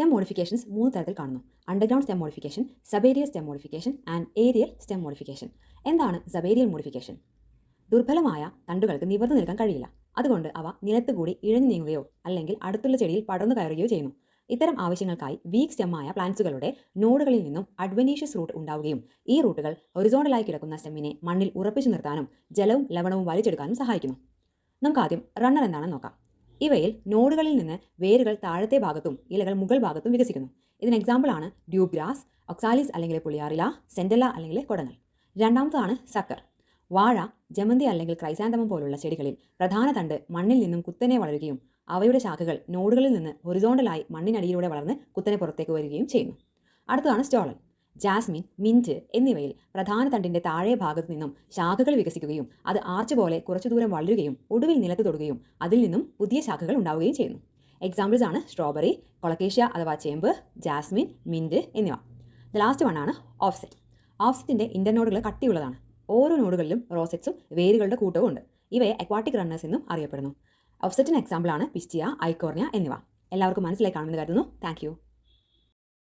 Stem modifications 3 തരത്തിൽ കാണുന്നു. Underground stem modification, subaerial stem modification and aerial stem modification. എന്താണ് subaerial modification? ദുർബലമായ തണ്ടുകൾക്ക് നിവർന്നു നിൽക്കാൻ കഴിയില്ല. അതുകൊണ്ട് അവ നിലത്തുകൂടി ഇഴഞ്ഞു നീങ്ങുകയോ അല്ലെങ്കിൽ അടുത്തുള്ള ചെടിയിൽ പടർന്നു കയറുകയോ ചെയ്യുന്നു. ഇത്തരം ആവശ്യങ്ങൾക്കായി വീക്ക് സ്റ്റെമ്മായ പ്ലാന്റ്സുകളുടെ നോഡുകളിൽ നിന്നും അഡ്വന്റീഷ്യസ് റൂട്ട് ഉണ്ടാവുകയും ഈ റൂട്ടുകൾ ഹൊറിസോണ്ടലായി കിടക്കുന്ന സ്റ്റെമ്മിനെ മണ്ണിൽ ഉറപ്പിച്ചു നിർത്താനും ജലവും ലവണവും വലിച്ചെടുക്കാനും സഹായിക്കുന്നു. നമുക്ക് ആദ്യം റണ്ണർ എന്താണെന്ന് നോക്കാം. ഇവയിൽ നോഡുകളിൽ നിന്ന് വേരുകൾ താഴത്തെ ഭാഗത്തും ഇലകൾ മുകൾ ഭാഗത്തും വികസിക്കുന്നു. ഇതിന് എക്സാമ്പിളാണ് ട്യൂബ് ഗ്രാസ്, ഒക്സാലിസ് അല്ലെങ്കിൽ പുളിയാറില, സെൻഡല അല്ലെങ്കിൽ കൊടങ്ങൽ. രണ്ടാമതാണ് സക്കർ. വാഴ, ജമന്തി അല്ലെങ്കിൽ ക്രൈസാന്തമം പോലുള്ള ചെടികളിൽ പ്രധാന തണ്ട് മണ്ണിൽ നിന്നും കുത്തനെ വളരുകയും അവയുടെ ശാഖകൾ നോഡുകളിൽ നിന്ന് ഹൊറിസോണ്ടലായി മണ്ണിനടിയിലൂടെ വളർന്ന് കുത്തനെ പുറത്തേക്ക് വരികയും ചെയ്യുന്നു. അടുത്തതാണ് സ്റ്റോളൻ. ജാസ്മിൻ, മിന്റ് എന്നിവയിൽ പ്രധാന തണ്ടിന്റെ താഴെ ഭാഗത്തു നിന്നും ശാഖകൾ വികസിക്കുകയും അത് ആർച്ച് പോലെ കുറച്ചു ദൂരം വളരുകയും ഒടുവിൽ നിലത്ത് തൊടുകയും അതിൽ നിന്നും പുതിയ ശാഖകൾ ഉണ്ടാവുകയും ചെയ്യുന്നു. എക്സാമ്പിൾസ് ആണ് സ്ട്രോബെറി, കൊളക്കേഷ്യ അഥവാ ചേമ്പ്, ജാസ്മിൻ, മിന്റ് എന്നിവ. ദ ലാസ്റ്റ് വൺ ആണ് ഓഫ്സെറ്റ്. ഓഫ്സെറ്റിന്റെ ഇന്റർനോഡുകൾ കട്ടിയുള്ളതാണ്. ഓരോ നോഡുകളിലും റോസെറ്റ്സും വേരുകളുടെ കൂട്ടവും ഉണ്ട്. ഇവയെ അക്വാട്ടിക് റണ്ണേഴ്സ് എന്നും അറിയപ്പെടുന്നു. ഓഫ്സെറ്റിന് എക്സാമ്പിളാണ് പിസ്റ്റിയ, ഐക്കോർണിയ എന്നിവ. എല്ലാവർക്കും മനസ്സിലായി കാണുമെന്ന് കരുതുന്നു. Thank you.